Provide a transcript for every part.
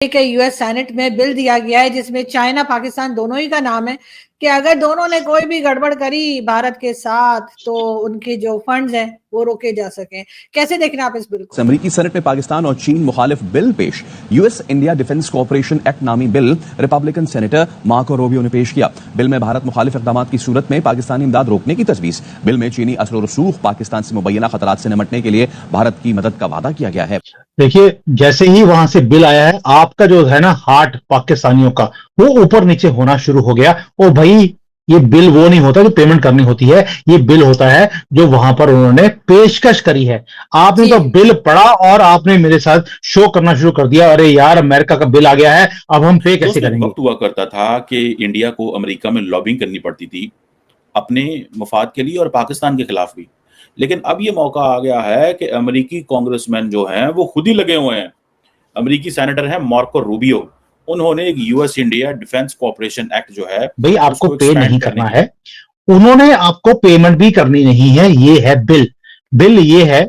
के US senate में bill दिया गया है जिसमें चाइना पाकिस्तान दोनों ही का नाम है कि अगर दोनों ने कोई भी गड़बड़ करी भारत के साथ तो उनके जो फंड्स हैं वो रोके जा सकें। कैसे देख रहे हैं आप इस बिल को? अमेरिकी सेनेट में पाकिस्तान और चीन मुखालिफ बिल पेश। US India defence cooperation act नामी bill Republican senator Marco Rubio ने पेश किया। बिल में भारत मुखालिफ इकदाम की सूरत में पाकिस्तानी इमदाद रोकने की तजवीज। बिल में चीनी असर और रसूख पाकिस्तान से मुबैना खतरात से निपटने के लिए भारत की मदद का वादा किया गया है। देखिए, जैसे ही वहां से बिल आया है, आपका जो है ना हार्ट पाकिस्तानियों का वो ऊपर नीचे होना शुरू हो गया। और भाई ये बिल वो नहीं होता जो पेमेंट करनी होती है, ये बिल होता है जो वहां पर उन्होंने पेशकश करी है। आपने तो बिल पढ़ा और आपने मेरे साथ शो करना शुरू कर दिया, अरे यार अमेरिका का बिल आ गया है, अब हम पे कैसे करेंगे। वक्त हुआ करता था कि इंडिया को अमेरिका में लॉबिंग करनी पड़ती थी अपने मफाद के लिए और पाकिस्तान के खिलाफ भी, लेकिन अब ये मौका आ गया है कि अमेरिकी कांग्रेसमैन जो हैं वो खुद ही लगे हुए हैं। अमेरिकी सेनेटर है मार्को रूबियो, उन्होंने एक US India defence cooperation act जो है भाई आपको पे नहीं करना है, उन्होंने आपको पेमेंट भी करनी नहीं है। ये है बिल ये है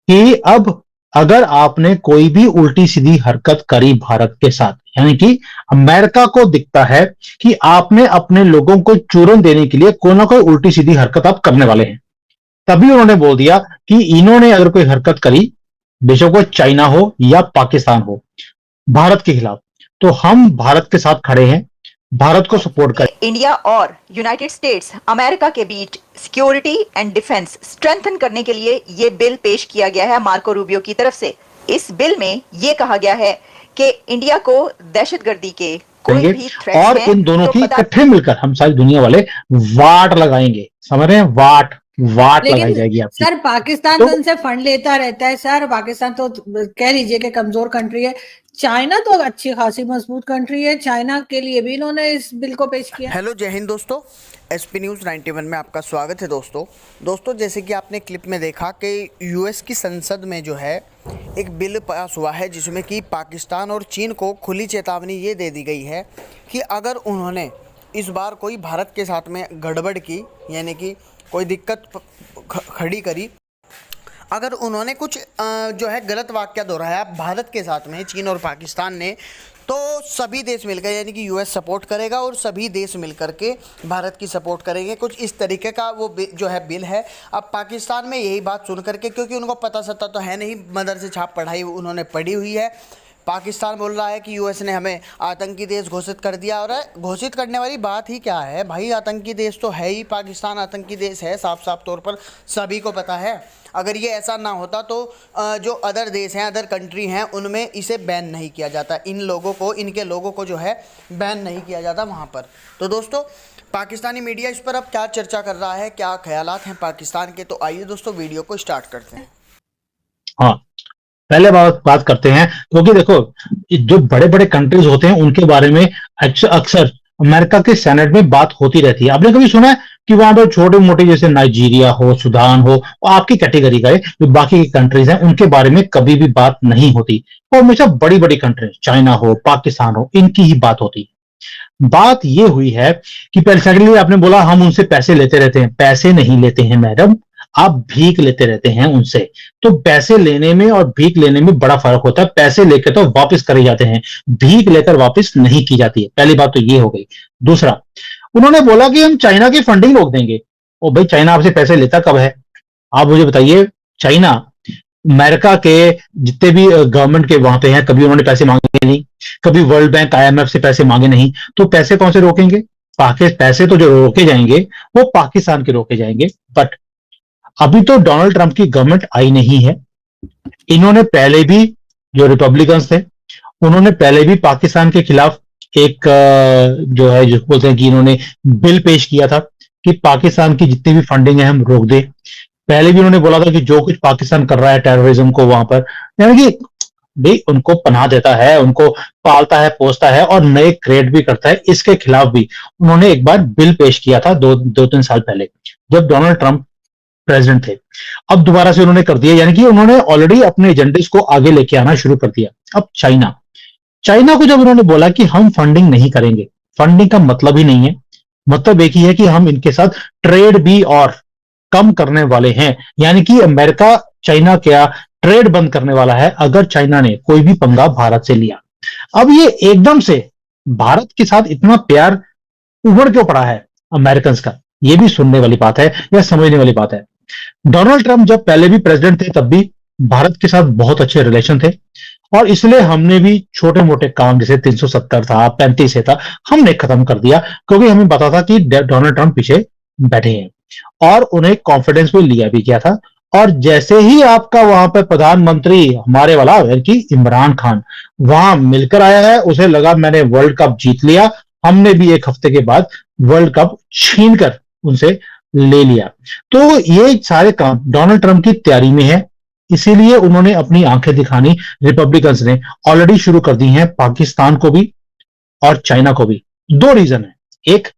कि अब अगर आपने कोई भी उल्टी सीधी हरकत करी भारत के साथ, यानी कि अमेरिका को दिखता है कि आपने अपने लोगों को चूरन देने के लिए कोई ना कोई उल्टी सीधी हरकत आप करने वाले हैं, तभी उन्होंने बोल दिया कि इन्होंने अगर कोई हरकत करी, बेशक वो चाइना हो या पाकिस्तान हो, भारत के खिलाफ, तो हम भारत के साथ खड़े हैं, भारत को सपोर्ट करें। इंडिया और यूनाइटेड स्टेट्स अमेरिका के बीच सिक्योरिटी एंड डिफेंस स्ट्रेंथन करने के लिए ये बिल पेश किया गया है मार्को रूबियो की तरफ से। इस बिल में ये कहा गया है कि इंडिया को दहशतगर्दी के कोई भी थ्रेट और इन दोनों की इकट्ठे मिलकर हम सारी दुनिया वाले वाट लगाएंगे। समझ रहे हैं? वाट लगाई जाएगी आपकी। सर पाकिस्तान तो उनसे फंड लेता रहता है सर, पाकिस्तान तो कह लीजिए कि कमजोर कंट्री है। चाइना तो अच्छी खासी मजबूत कंट्री है, चाइना के लिए भी इन्होंने इस बिल को पेश किया। हेलो, जय हिंद दोस्तों, एसपी न्यूज़ 91 में आपका स्वागत है। दोस्तों जैसे कि आपने क्लिप में देखा कि यूएस की संसद में जो है एक बिल पास हुआ है जिसमें कि पाकिस्तान और चीन को खुली चेतावनी ये दे दी गई है कि अगर उन्होंने इस बार कोई भारत के साथ में गड़बड़ की, यानी कि कोई दिक्कत खड़ी करी, अगर उन्होंने कुछ जो है गलत वाक्य दोहराया भारत के साथ में चीन और पाकिस्तान ने, तो सभी देश मिलकर, यानी कि यूएस सपोर्ट करेगा और सभी देश मिलकर के भारत की सपोर्ट करेंगे। कुछ इस तरीके का वो जो है बिल है। अब पाकिस्तान में यही बात सुन करके, क्योंकि उनको पता सत्ता तो है नहीं, मदर से छाप पढ़ाई उन्होंने पढ़ी हुई है, पाकिस्तान बोल रहा है कि यूएस ने हमें आतंकी देश घोषित कर दिया। और घोषित करने वाली बात ही क्या है भाई, आतंकी देश तो है ही, पाकिस्तान आतंकी देश है, साफ साफ तौर पर सभी को पता है। अगर ये ऐसा ना होता तो जो अदर देश हैं, अदर कंट्री हैं, उनमें इसे बैन नहीं किया जाता, इन लोगों को, इनके लोगों को जो है बैन नहीं किया जाता वहाँ पर। तो दोस्तों पाकिस्तानी मीडिया इस पर अब क्या चर्चा कर रहा है, क्या ख्यालात हैं पाकिस्तान के, तो आइए दोस्तों वीडियो को स्टार्ट करते हैं। हाँ, पहले बात करते हैं, क्योंकि देखो जो बड़े बड़े कंट्रीज होते हैं उनके बारे में अक्सर अमेरिका के सेनेट में बात होती रहती है। आपने कभी सुना है कि वहां पर छोटे मोटे जैसे नाइजीरिया हो, सुडान हो, आपकी कैटेगरी का है, जो बाकी की कंट्रीज हैं उनके बारे में कभी भी बात नहीं होती। वो हमेशा बड़ी बड़ी कंट्रीज, चाइना हो, पाकिस्तान हो, इनकी ही बात होती है। बात ये हुई है कि पहले सेकेंडली आपने बोला हम उनसे पैसे लेते रहते हैं। पैसे नहीं लेते हैं मैडम, आप भीख लेते रहते हैं उनसे। तो पैसे लेने में और भीख लेने में बड़ा फर्क होता है। पैसे लेकर तो वापस करे जाते हैं, भीख लेकर वापस नहीं की जाती है। पहली बात तो ये हो गई। दूसरा, उन्होंने बोला कि हम चाइना की फंडिंग रोक देंगे। ओ भाई, चाइना आपसे पैसे लेता कब है? आप मुझे बताइए। चाइना अमेरिका के जितने भी गवर्नमेंट के वहां पे हैं, कभी उन्होंने पैसे मांगे नहीं, कभी वर्ल्ड बैंक IMF से पैसे मांगे नहीं। तो पैसे कौन से रोकेंगे? पैसे तो जो रोके जाएंगे वो पाकिस्तान के रोके जाएंगे। बट अभी तो डोनाल्ड ट्रंप की गवर्नमेंट आई नहीं है। इन्होंने पहले भी, जो रिपब्लिकन्स थे, उन्होंने पहले भी पाकिस्तान के खिलाफ एक जो है, जो बोलते हैं कि इन्होंने बिल पेश किया था कि पाकिस्तान की जितनी भी फंडिंग है हम रोक दें। पहले भी उन्होंने बोला था कि जो कुछ पाकिस्तान कर रहा है टेररिज्म को वहां पर, यानी कि भाई उनको पनाह देता है, उनको पालता है, पोसता है और नए क्रिएट भी करता है। इसके खिलाफ भी उन्होंने एक बार बिल पेश किया था 2-3 साल पहले, जब डोनाल्ड ट्रंप प्रेसिडेंट थे। अब दोबारा से उन्होंने कर दिया, यानी कि उन्होंने ऑलरेडी अपने एजेंडे को आगे लेके आना शुरू कर दिया। अब चाइना को जब उन्होंने बोला कि हम फंडिंग नहीं करेंगे, फंडिंग का मतलब ही नहीं है, मतलब एक ही है कि हम इनके साथ ट्रेड भी और कम करने वाले हैं। यानी कि अमेरिका चाइना क्या ट्रेड बंद करने वाला है अगर चाइना ने कोई भी पंगा भारत से लिया। अब ये एकदम से भारत के साथ इतना प्यार उभर क्यों पड़ा है अमेरिकन का, ये भी सुनने वाली बात है या समझने वाली बात है। डोनाल्ड ट्रंप जब पहले भी प्रेसिडेंट थे तब भी भारत के साथ बहुत अच्छे रिलेशन थे, और इसलिए हमने भी छोटे मोटे काम जैसे 370 था, 35 था, हमने खत्म कर दिया, क्योंकि हमें पता था कि डोनाल्ड ट्रंप पीछे बैठे हैं, और उन्हें कॉन्फिडेंस में लिया भी गया था। और जैसे ही आपका वहां पर प्रधानमंत्री हमारे वाला कि इमरान खान वहां मिलकर आया है, उसे लगा मैंने वर्ल्ड कप जीत लिया, हमने भी एक हफ्ते के बाद वर्ल्ड कप छीन कर उनसे ले लिया। तो ये सारे काम डोनाल्ड ट्रंप की तैयारी में है, इसीलिए उन्होंने अपनी आंखें दिखानी रिपब्लिकन्स ने ऑलरेडी शुरू कर दी हैं, पाकिस्तान को भी और चाइना को भी। दो रीजन है, एक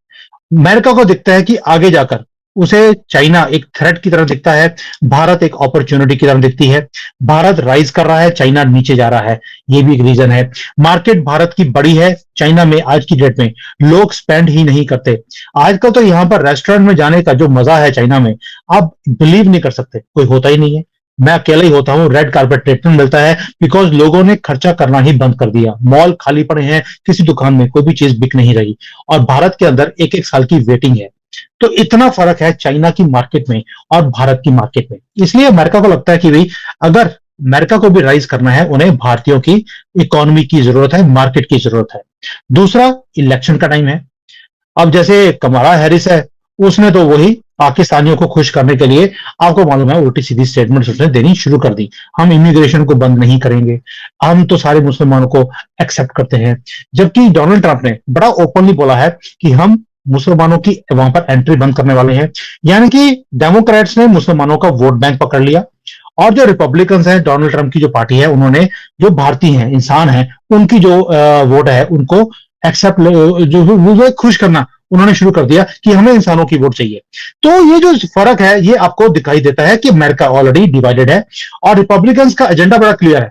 अमेरिका को दिखता है कि आगे जाकर उसे चाइना एक थ्रेट की तरह दिखता है, भारत एक अपॉर्चुनिटी की तरह दिखती है, भारत राइज कर रहा है, चाइना नीचे जा रहा है, ये भी एक रीजन है। मार्केट भारत की बड़ी है, चाइना में आज की डेट में लोग स्पेंड ही नहीं करते। आजकल तो यहां पर रेस्टोरेंट में जाने का जो मजा है चाइना में, आप बिलीव नहीं कर सकते, कोई होता ही नहीं है। मैं अकेला ही होता हूं, रेड कार्पेट ट्रीटमेंट मिलता है, बिकॉज लोगों ने खर्चा करना ही बंद कर दिया, मॉल खाली पड़े हैं, किसी दुकान में कोई भी चीज बिक नहीं रही, और भारत के अंदर एक एक साल की वेटिंग है। तो इतना फर्क है चाइना की मार्केट में और भारत की मार्केट में। इसलिए अमेरिका को लगता है कि भाई अगर अमेरिका को भी राइज करना है, उन्हें भारतीयों की इकोनॉमी की जरूरत है, मार्केट की जरूरत है। दूसरा, इलेक्शन का टाइम है। अब जैसे कमला हैरिस है, उसने तो वही पाकिस्तानियों को खुश करने के लिए, आपको मालूम है, उल्टी सीधी स्टेटमेंट उसने देनी शुरू कर दी। हम इमिग्रेशन को बंद नहीं करेंगे, हम तो सारे मुसलमानों को एक्सेप्ट करते हैं। जबकि डोनाल्ड ट्रंप ने बड़ा ओपनली बोला है कि हम मुसलमानों की वहां पर एंट्री बंद करने वाले हैं। यानी कि डेमोक्रेट्स ने मुसलमानों का वोट बैंक पकड़ लिया, और जो रिपब्लिकन्स हैं, डोनाल्ड ट्रंप की जो पार्टी है, उन्होंने जो भारतीय हैं, इंसान हैं, उनकी जो वोट है उनको एक्सेप्ट, जो खुश करना उन्होंने शुरू कर दिया कि हमें इंसानों की वोट चाहिए। तो ये जो फर्क है, ये आपको दिखाई देता है कि अमेरिका ऑलरेडी डिवाइडेड है, और रिपब्लिकन्स का एजेंडा बड़ा क्लियर है।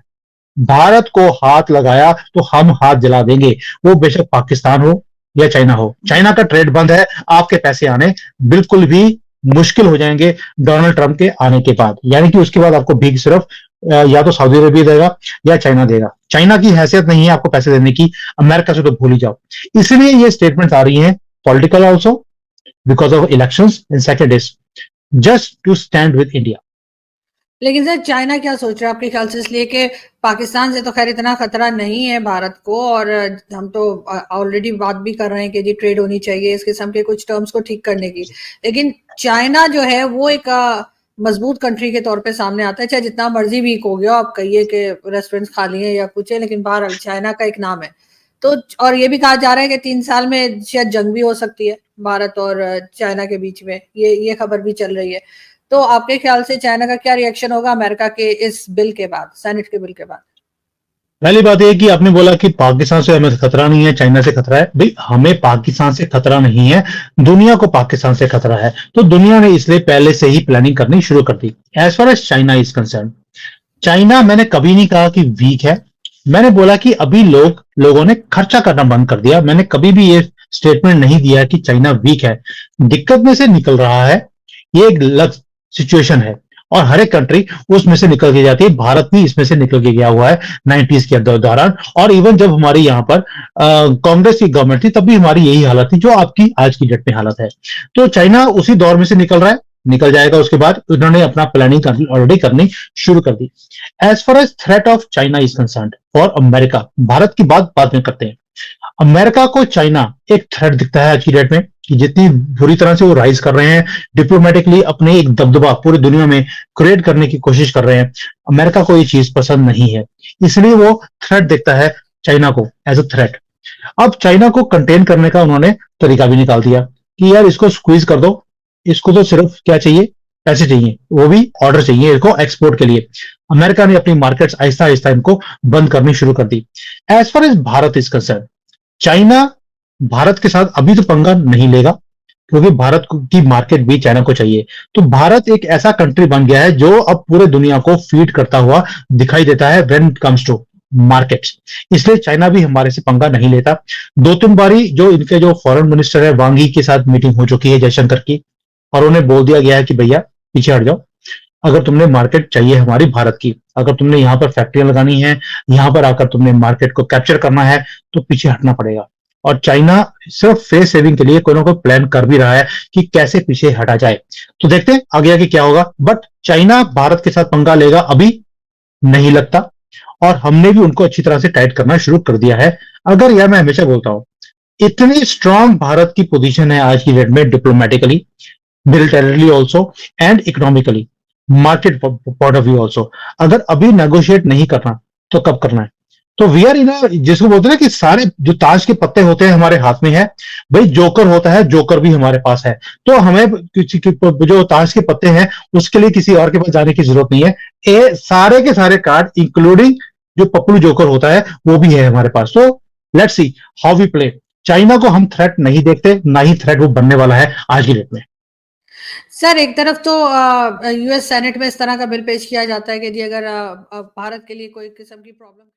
भारत को हाथ लगाया तो हम हाथ जला देंगे, वो बेशक पाकिस्तान हो या चाइना हो। चाइना का ट्रेड बंद है, आपके पैसे आने बिल्कुल भी मुश्किल हो जाएंगे डोनाल्ड ट्रंप के आने के बाद। यानी कि उसके बाद आपको भीख सिर्फ या तो सऊदी अरेबिया देगा या चाइना देगा। चाइना की हैसियत नहीं है आपको पैसे देने की, अमेरिका से तो भूल ही जाओ। इसलिए ये स्टेटमेंट आ रही हैं, political also because of elections, and second is just to stand with India. लेकिन सर चाइना क्या सोच रहा है आपके ख्याल से, इसलिए कि पाकिस्तान से तो खैर इतना खतरा नहीं है भारत को, और हम तो ऑलरेडी बात भी कर रहे हैं कि जी ट्रेड होनी चाहिए, इस किस्म के कुछ टर्म्स को ठीक करने की। लेकिन चाइना जो है वो एक मजबूत कंट्री के तौर पे सामने आता है, चाहे जितना मर्जी वीक हो गया, आप कहिए कि रेस्टोरेंट्स खाली हैं या कुछ है, लेकिन बहरहाल चाइना का एक नाम है। तो और ये भी कहा जा रहा है कि 3 साल में शायद जंग भी हो सकती है भारत और चाइना के बीच में, ये खबर भी चल रही है। तो आपके ख्याल से चाइना का क्या रिएक्शन होगा अमेरिका के इस बिल के बाद, सेनेट के बिल के बाद? पहली बात यह कि आपने बोला कि पाकिस्तान से हमें खतरा नहीं है, चाइना से खतरा है। भाई हमें पाकिस्तान से खतरा नहीं है, दुनिया को पाकिस्तान से खतरा है। तो दुनिया ने इसलिए पहले से ही प्लानिंग करनी शुरू कर दी। As far as China is concern, China मैंने कभी नहीं कहा कि वीक है, मैंने बोला कि अभी लोगों ने खर्चा करना बंद कर दिया। मैंने कभी भी ये स्टेटमेंट नहीं दिया कि चाइना वीक है, दिक्कत में से निकल रहा है, ये एक सिचुएशन है, और हर एक कंट्री उसमें से निकल के जाती है। भारत भी इसमें से निकल के गया हुआ है 90s के दौरान, और इवन जब हमारी यहाँ पर कांग्रेस की गवर्नमेंट थी तब भी हमारी यही हालत थी जो आपकी आज की डेट में हालत है। तो चाइना उसी दौर में से निकल रहा है, निकल जाएगा। उसके बाद उन्होंने अपना प्लानिंग ऑलरेडी करनी शुरू कर दी। As far as threat of China is concern for America, Bharat की बात बाद में करते हैं। अमेरिका को चाइना एक थ्रेट दिखता है आज की डेट में, कि जितनी बुरी तरह से वो राइज कर रहे हैं, डिप्लोमेटिकली अपने एक दबदबा पूरी दुनिया में क्रिएट करने की कोशिश कर रहे हैं, अमेरिका को ये चीज पसंद नहीं है, इसलिए वो थ्रेट देखता है चाइना को एज अ थ्रेट। अब चाइना को कंटेन करने का उन्होंने तरीका भी निकाल दिया कि यार इसको स्क्वीज कर दो, इसको तो सिर्फ क्या चाहिए, पैसे चाहिए, वो भी ऑर्डर चाहिए इसको एक्सपोर्ट के लिए। अमेरिका ने अपनी मार्केट्स आहिस्ता आहिस्ता इनको बंद करनी शुरू कर दी। As far as Bharat is concern, China Bharat के साथ अभी तो पंगा नहीं लेगा, क्योंकि भारत की मार्केट भी चाइना को चाहिए। तो भारत एक ऐसा कंट्री बन गया है जो अब पूरे दुनिया को फीड करता हुआ दिखाई देता है when it comes to markets, इसलिए चाइना भी हमारे से पंगा नहीं लेता। 2-3 बारी जो इनके जो फॉरेन मिनिस्टर है वांग यी के साथ मीटिंग हो चुकी है जयशंकर की, और उन्हें बोल दिया गया है कि भैया पीछे हट जाओ, अगर तुमने मार्केट चाहिए हमारी भारत की, अगर तुमने यहाँ पर फैक्ट्रियां लगानी है, यहाँ पर आकर तुमने मार्केट को कैप्चर करना है, तो पीछे हटना पड़ेगा। और चाइना सिर्फ फेस सेविंग के लिए कोई ना कोई प्लान कर भी रहा है कि कैसे पीछे हटा जाए। तो देखते हैं आगे आगे क्या होगा, बट चाइना भारत के साथ पंगा लेगा अभी नहीं लगता, और हमने भी उनको अच्छी तरह से टाइट करना शुरू कर दिया है। अगर यार मैं हमेशा बोलता हूं, इतनी स्ट्रांग भारत की पोजीशन है आज की डेट में, diplomatically, militarily also, and economically, market point of view also. अगर अभी नेगोशिएट नहीं करना तो कब करना है? तो वी आर इन, जिसको बोलते हैं ना कि सारे जो ताश के पत्ते होते हैं हमारे हाथ में है, भाई जोकर होता है, जोकर भी हमारे पास है। तो हमें जो ताश के पत्ते हैं उसके लिए किसी और के पास जाने की जरूरत नहीं है। सारे के सारे कार्ड इंक्लूडिंग जो पप्पू जोकर होता है वो भी है हमारे पास। तो let's see how we play. China को हम थ्रेट नहीं देखते, ना ही थ्रेट वो बनने वाला है आज की डेट में। सर एक तरफ तो यूएस सेनेट में इस तरह का बिल पेश किया जाता है कि जी अगर भारत के लिए कोई किस्म की प्रॉब्लम